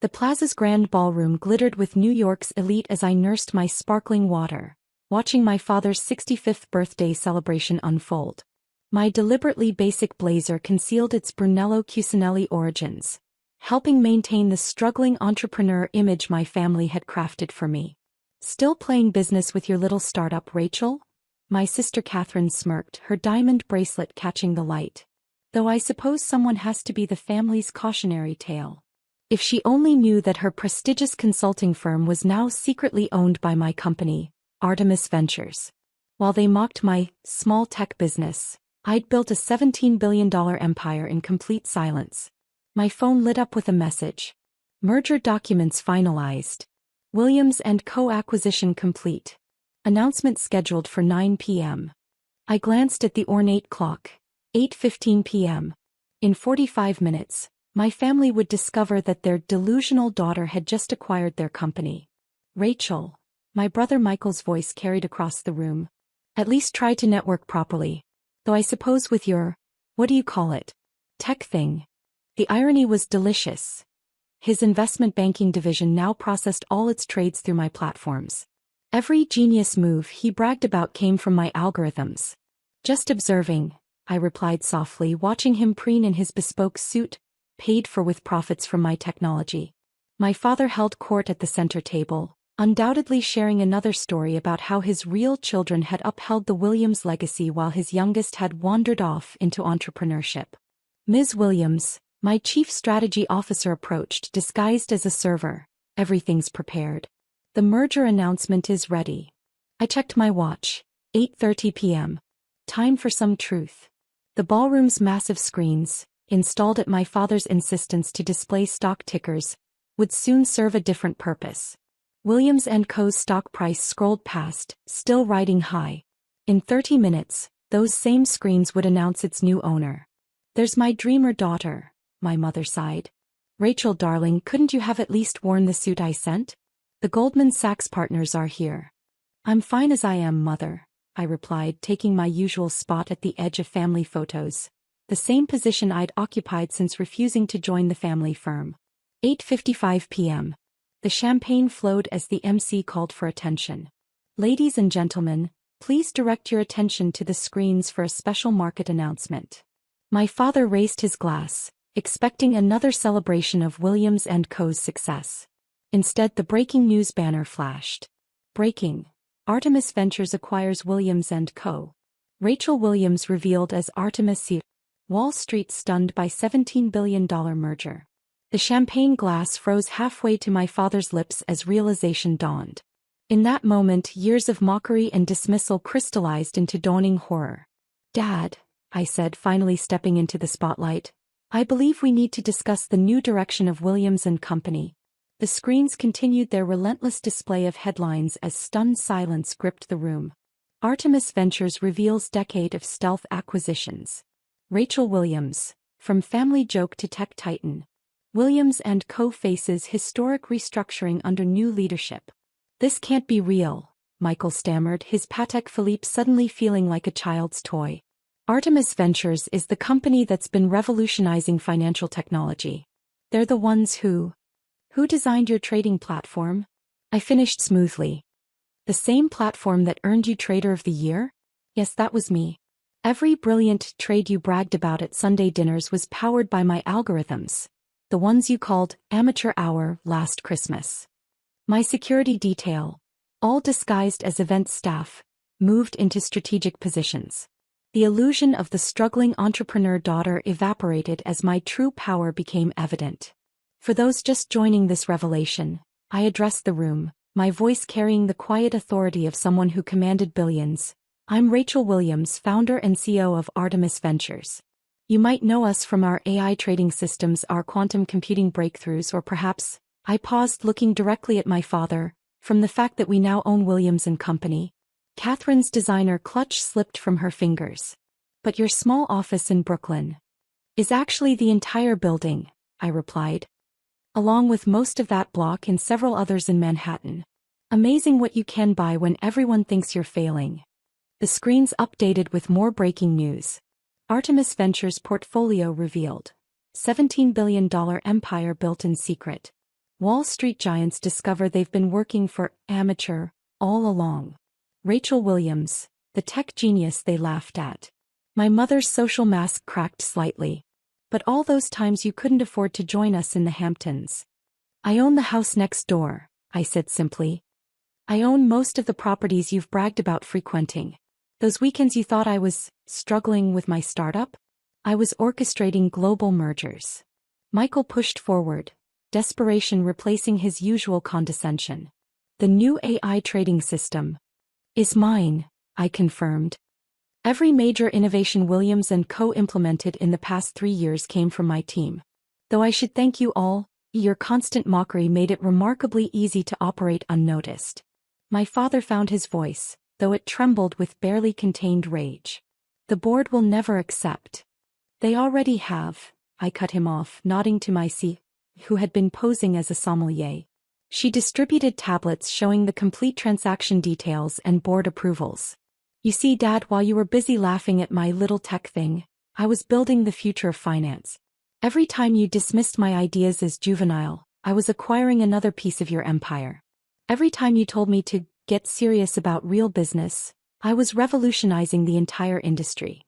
The plaza's grand ballroom glittered with New York's elite as I nursed my sparkling water, watching my father's 65th birthday celebration unfold. My deliberately basic blazer concealed its Brunello Cucinelli origins, helping maintain the struggling entrepreneur image my family had crafted for me. "Still playing business with your little startup, Rachel?" My sister Catherine smirked, her diamond bracelet catching the light. "Though I suppose someone has to be the family's cautionary tale." If she only knew that her prestigious consulting firm was now secretly owned by my company, Artemis Ventures. While they mocked my small tech business, I'd built a $17 billion empire in complete silence. My phone lit up with a message. "Merger documents finalized. Williams & Co. acquisition complete. Announcement scheduled for 9 p.m. I glanced at the ornate clock. 8:15 p.m. In 45 minutes, my family would discover that their delusional daughter had just acquired their company. "Rachel," my brother Michael's voice carried across the room. "At least try to network properly. Though I suppose with your, what do you call it, tech thing." The irony was delicious. His investment banking division now processed all its trades through my platforms. Every genius move he bragged about came from my algorithms. "Just observing," I replied softly, watching him preen in his bespoke suit, paid for with profits from my technology. My father held court at the center table, undoubtedly sharing another story about how his real children had upheld the Williams legacy while his youngest had wandered off into entrepreneurship. "Ms. Williams," my chief strategy officer approached, disguised as a server. "Everything's prepared. The merger announcement is ready." I checked my watch. 8:30 p.m. Time for some truth. The ballroom's massive screens, installed at my father's insistence to display stock tickers, would soon serve a different purpose. Williams & Co.'s stock price scrolled past, still riding high. In 30 minutes, those same screens would announce its new owner. "There's my dreamer daughter," my mother sighed. "Rachel, darling, couldn't you have at least worn the suit I sent? The Goldman Sachs partners are here." "I'm fine as I am, mother," I replied, taking my usual spot at the edge of family photos, the same position I'd occupied since refusing to join the family firm. 8:55 p.m. The champagne flowed as the MC called for attention. "Ladies and gentlemen, please direct your attention to the screens for a special market announcement." My father raised his glass, expecting another celebration of Williams & Co.'s success. Instead, the breaking news banner flashed. "Breaking. Artemis Ventures acquires Williams & Co. Rachel Williams revealed as Artemis CEO. Wall Street stunned by $17 billion merger." The champagne glass froze halfway to my father's lips as realization dawned. In that moment, years of mockery and dismissal crystallized into dawning horror. "Dad," I said, finally stepping into the spotlight, "I believe we need to discuss the new direction of Williams & Company." The screens continued their relentless display of headlines as stunned silence gripped the room. "Artemis Ventures reveals decade of stealth acquisitions." Rachel Williams, from family joke to tech titan. Williams & Co. faces historic restructuring under new leadership. "This can't be real," Michael stammered, his Patek Philippe suddenly feeling like a child's toy. "Artemis Ventures is the company that's been revolutionizing financial technology. They're the ones who designed your trading platform?" I finished smoothly. "The same platform that earned you Trader of the Year? Yes, that was me. Every brilliant trade you bragged about at Sunday dinners was powered by my algorithms. The ones you called amateur hour last Christmas." My security detail, all disguised as event staff, moved into strategic positions. The illusion of the struggling entrepreneur daughter evaporated as my true power became evident. For those just joining this revelation, I addressed the room, my voice carrying the quiet authority of someone who commanded billions. "I'm Rachel Williams, founder and CEO of Artemis Ventures. You might know us from our AI trading systems, our quantum computing breakthroughs, or perhaps," I paused, looking directly at my father, "from the fact that we now own Williams & Company." Catherine's designer clutch slipped from her fingers. "But your small office in Brooklyn is actually the entire building," I replied. "Along with most of that block and several others in Manhattan. Amazing what you can buy when everyone thinks you're failing." The screens updated with more breaking news. Artemis Ventures portfolio revealed. $17 billion empire built in secret. Wall Street giants discover they've been working for amateur all along. Rachel Williams, the tech genius they laughed at. My mother's social mask cracked slightly. But all those times you couldn't afford to join us in the Hamptons. I own the house next door, I said simply. I own most of the properties you've bragged about frequenting. Those weekends you thought I was struggling with my startup? I was orchestrating global mergers. Michael pushed forward, desperation replacing his usual condescension. The new AI trading system is mine, I confirmed. Every major innovation Williams & Co. implemented in the past 3 years came from my team. Though I should thank you all, your constant mockery made it remarkably easy to operate unnoticed. My father found his voice, though it trembled with barely contained rage. The board will never accept. They already have, I cut him off, nodding to my C, who had been posing as a sommelier. She distributed tablets showing the complete transaction details and board approvals. You see, Dad, while you were busy laughing at my little tech thing, I was building the future of finance. Every time you dismissed my ideas as juvenile, I was acquiring another piece of your empire. Every time you told me to get serious about real business, I was revolutionizing the entire industry.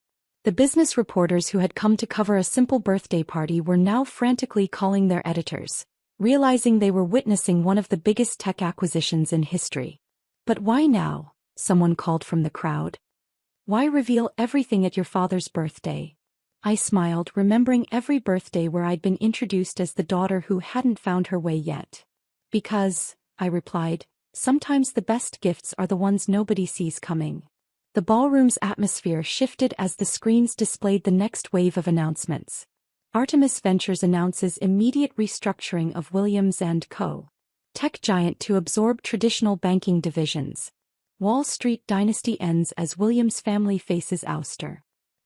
The business reporters who had come to cover a simple birthday party were now frantically calling their editors, realizing they were witnessing one of the biggest tech acquisitions in history. But why now? Someone called from the crowd. Why reveal everything at your father's birthday? I smiled, remembering every birthday where I'd been introduced as the daughter who hadn't found her way yet. Because, I replied, sometimes the best gifts are the ones nobody sees coming. The ballroom's atmosphere shifted as the screens displayed the next wave of announcements. Artemis Ventures announces immediate restructuring of Williams & Co. Tech giant to absorb traditional banking divisions. Wall Street dynasty ends as Williams family faces ouster.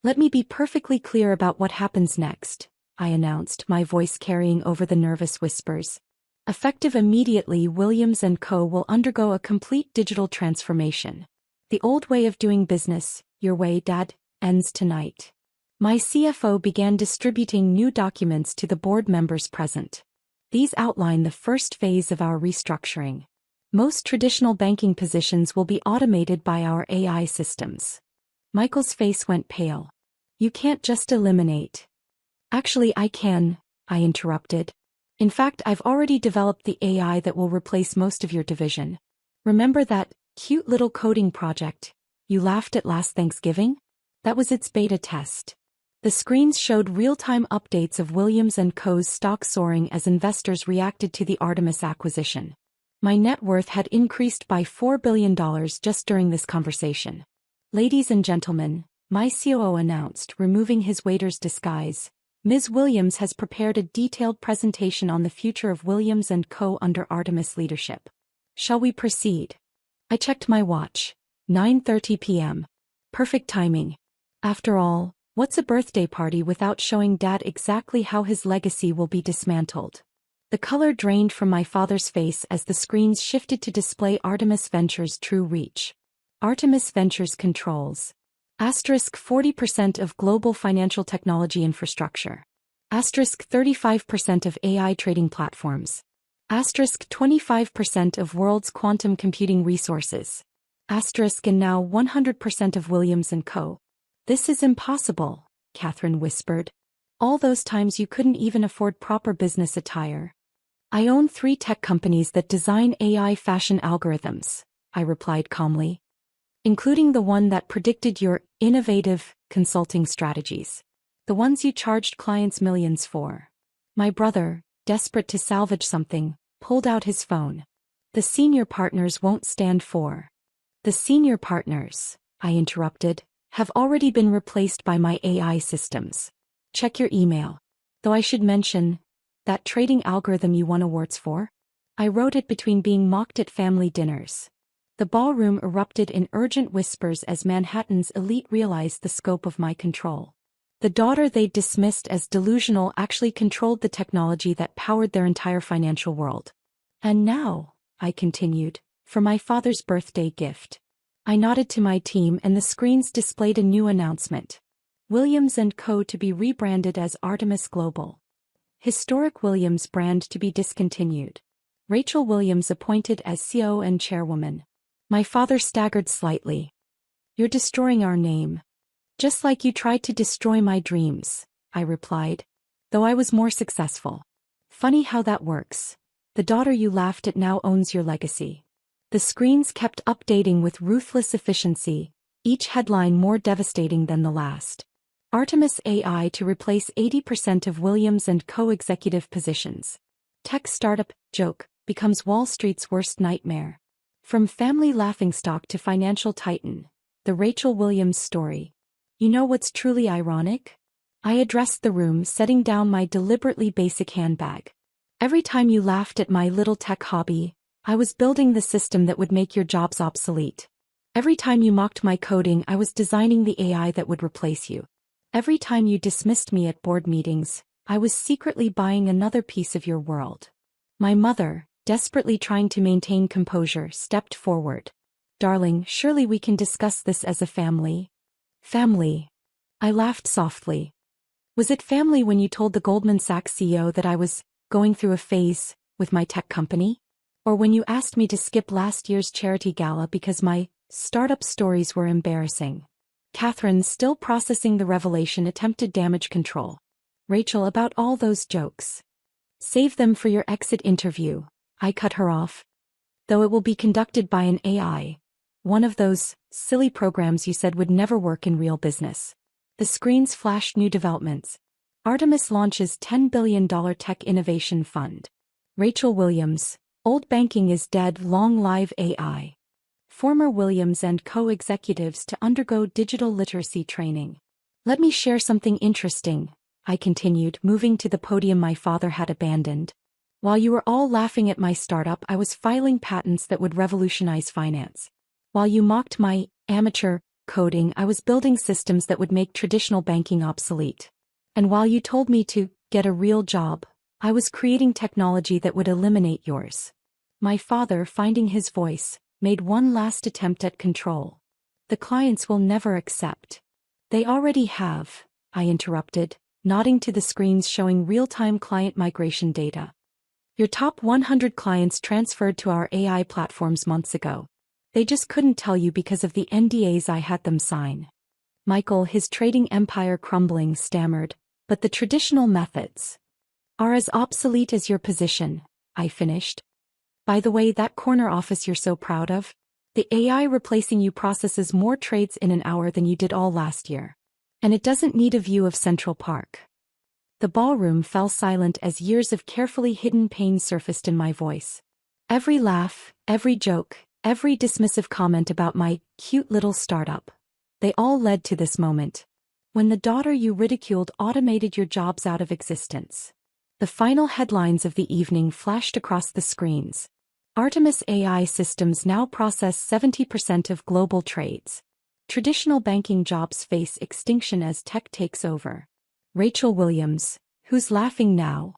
Let me be perfectly clear about what happens next, I announced, my voice carrying over the nervous whispers. Effective immediately, Williams & Co. will undergo a complete digital transformation. The old way of doing business, your way, Dad, ends tonight. My CFO began distributing new documents to the board members present. These outline the first phase of our restructuring. Most traditional banking positions will be automated by our AI systems. Michael's face went pale. You can't just eliminate. Actually, I can, I interrupted. In fact, I've already developed the AI that will replace most of your division. Remember that cute little coding project you laughed at last Thanksgiving? That was its beta test. The screens showed real-time updates of Williams & Co.'s stock soaring as investors reacted to the Artemis acquisition. My net worth had increased by $4 billion just during this conversation. Ladies and gentlemen, my COO announced, removing his waiter's disguise, Ms. Williams has prepared a detailed presentation on the future of Williams & Co. under Artemis leadership. Shall we proceed? I checked my watch. 9:30 p.m. Perfect timing. After all, what's a birthday party without showing Dad exactly how his legacy will be dismantled? The color drained from my father's face as the screens shifted to display Artemis Ventures' true reach. Artemis Ventures controls 40% of global financial technology infrastructure. 35% of AI trading platforms. 25% of world's quantum computing resources. And now 100% of Williams & Co. This is impossible, Catherine whispered. All those times you couldn't even afford proper business attire. I own 3 tech companies that design AI fashion algorithms, I replied calmly. Including the one that predicted your innovative consulting strategies. The ones you charged clients millions for. My brother, desperate to salvage something, pulled out his phone. The senior partners won't stand for. The senior partners, I interrupted, have already been replaced by my AI systems. Check your email. Though I should mention, that trading algorithm you won awards for? I wrote it between being mocked at family dinners. The ballroom erupted in urgent whispers as Manhattan's elite realized the scope of my control. The daughter they'd dismissed as delusional actually controlled the technology that powered their entire financial world. And now, I continued, for my father's birthday gift. I nodded to my team and the screens displayed a new announcement. Williams & Co. to be rebranded as Artemis Global. Historic Williams brand to be discontinued. Rachel Williams appointed as CEO and chairwoman. My father staggered slightly. You're destroying our name. Just like you tried to destroy my dreams, I replied. Though I was more successful. Funny how that works. The daughter you laughed at now owns your legacy. The screens kept updating with ruthless efficiency, each headline more devastating than the last. Artemis AI to replace 80% of Williams & Co. executive positions. Tech startup, joke, becomes Wall Street's worst nightmare. From family laughingstock to financial titan, the Rachel Williams story. You know what's truly ironic? I addressed the room, setting down my deliberately basic handbag. Every time you laughed at my little tech hobby, I was building the system that would make your jobs obsolete. Every time you mocked my coding, I was designing the AI that would replace you. Every time you dismissed me at board meetings, I was secretly buying another piece of your world. My mother, desperately trying to maintain composure, stepped forward. Darling, surely we can discuss this as a family. Family. I laughed softly. Was it family when you told the Goldman Sachs CEO that I was going through a phase with my tech company? Or when you asked me to skip last year's charity gala because my startup stories were embarrassing? Catherine, still processing the revelation, attempted damage control. Rachel, about all those jokes. Save them for your exit interview. I cut her off. Though it will be conducted by an AI. One of those silly programs you said would never work in real business. The screens flashed new developments. Artemis launches $10 billion tech innovation fund. Rachel Williams, old banking is dead, long live AI. Former Williams & Co. executives to undergo digital literacy training. Let me share something interesting, I continued, moving to the podium my father had abandoned. While you were all laughing at my startup, I was filing patents that would revolutionize finance. While you mocked my amateur coding, I was building systems that would make traditional banking obsolete. And while you told me to get a real job, I was creating technology that would eliminate yours. My father, finding his voice, made one last attempt at control. The clients will never accept. They already have, I interrupted, nodding to the screens showing real-time client migration data. Your top 100 clients transferred to our AI platforms months ago. They just couldn't tell you because of the NDAs I had them sign. Michael, his trading empire crumbling, stammered, but the traditional methods are as obsolete as your position, I finished. By the way, that corner office you're so proud of? The AI replacing you processes more trades in an hour than you did all last year. And it doesn't need a view of Central Park. The ballroom fell silent as years of carefully hidden pain surfaced in my voice. Every laugh, every joke, every dismissive comment about my cute little startup. They all led to this moment. When the daughter you ridiculed automated your jobs out of existence. The final headlines of the evening flashed across the screens. Artemis AI systems now process 70% of global trades. Traditional banking jobs face extinction as tech takes over. Rachel Williams, who's laughing now?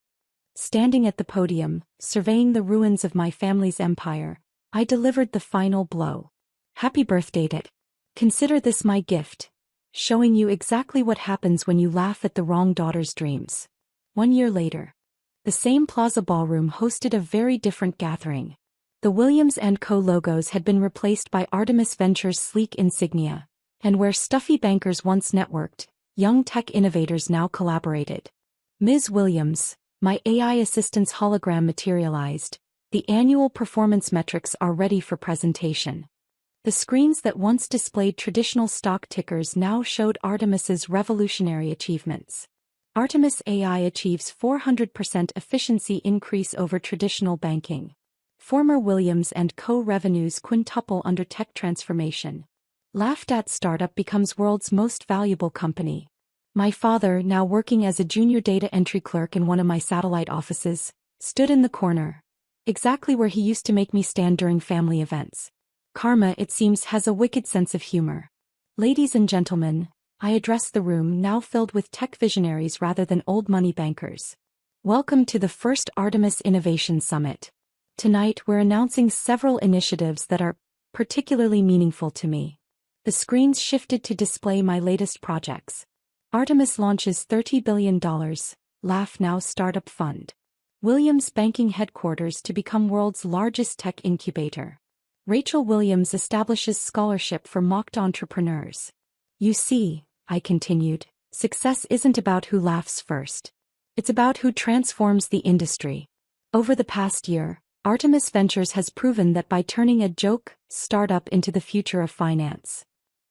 Standing at the podium, surveying the ruins of my family's empire, I delivered the final blow. Happy birthday, Dad. Consider this my gift, showing you exactly what happens when you laugh at the wrong daughter's dreams. 1 year later, the same Plaza Ballroom hosted a very different gathering. The Williams & Co. logos had been replaced by Artemis Ventures' sleek insignia, and where stuffy bankers once networked, young tech innovators now collaborated. Ms. Williams, my AI assistant's hologram materialized. The annual performance metrics are ready for presentation. The screens that once displayed traditional stock tickers now showed Artemis's revolutionary achievements. Artemis AI achieves 400% efficiency increase over traditional banking. Former Williams & Co. revenues quintuple under tech transformation. Laughed at startup becomes world's most valuable company. My father, now working as a junior data entry clerk in one of my satellite offices, stood in the corner. Exactly where he used to make me stand during family events. Karma, it seems, has a wicked sense of humor. Ladies and gentlemen, I address the room now filled with tech visionaries rather than old money bankers. Welcome to the first Artemis Innovation Summit. Tonight we're announcing several initiatives that are particularly meaningful to me. The screens shifted to display my latest projects. Artemis launches $30 billion, Laugh Now Startup Fund. Williams Banking headquarters to become world's largest tech incubator. Rachel Williams establishes scholarship for mocked entrepreneurs. You see, I continued, success isn't about who laughs first. It's about who transforms the industry. Over the past year, Artemis Ventures has proven that by turning a joke startup into the future of finance.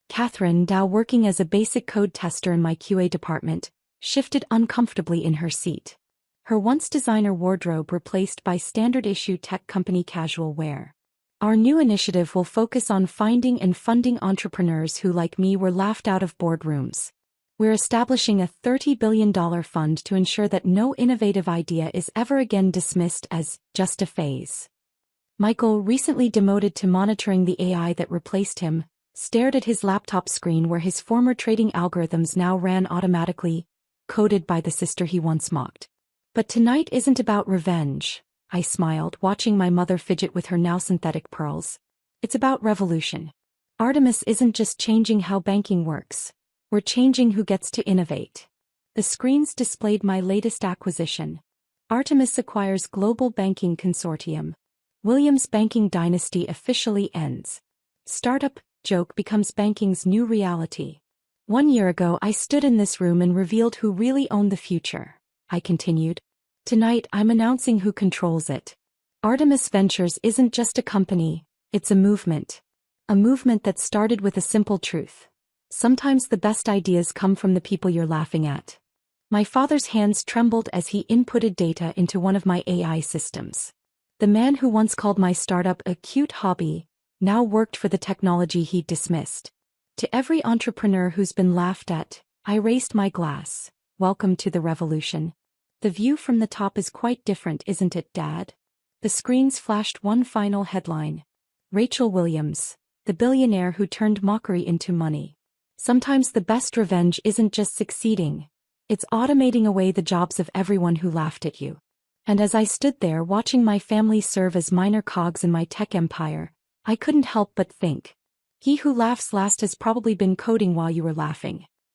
Catherine Dow, working as a basic code tester in my QA department, shifted uncomfortably in her seat. Her once designer wardrobe replaced by standard-issue tech company casual wear. Our new initiative will focus on finding and funding entrepreneurs who, like me, were laughed out of boardrooms. We're establishing a $30 billion fund to ensure that no innovative idea is ever again dismissed as just a phase. Michael, recently demoted to monitoring the AI that replaced him, stared at his laptop screen where his former trading algorithms now ran automatically, coded by the sister he once mocked. But tonight isn't about revenge, I smiled, watching my mother fidget with her now synthetic pearls. It's about revolution. Artemis isn't just changing how banking works. We're changing who gets to innovate. The screens displayed my latest acquisition. Artemis acquires Global Banking Consortium. Williams' banking dynasty officially ends. Startup joke becomes banking's new reality. 1 year ago I stood in this room and revealed who really owned the future, I continued. Tonight I'm announcing who controls it. Artemis Ventures isn't just a company, it's a movement. A movement that started with a simple truth. Sometimes the best ideas come from the people you're laughing at. My father's hands trembled as he inputted data into one of my AI systems. The man who once called my startup a cute hobby, now worked for the technology he'd dismissed. To every entrepreneur who's been laughed at, I raised my glass. Welcome to the revolution. The view from the top is quite different, isn't it, Dad? The screens flashed one final headline. Rachel Williams, the billionaire who turned mockery into money. Sometimes the best revenge isn't just succeeding. It's automating away the jobs of everyone who laughed at you. And as I stood there watching my family serve as minor cogs in my tech empire, I couldn't help but think. He who laughs last has probably been coding while you were laughing.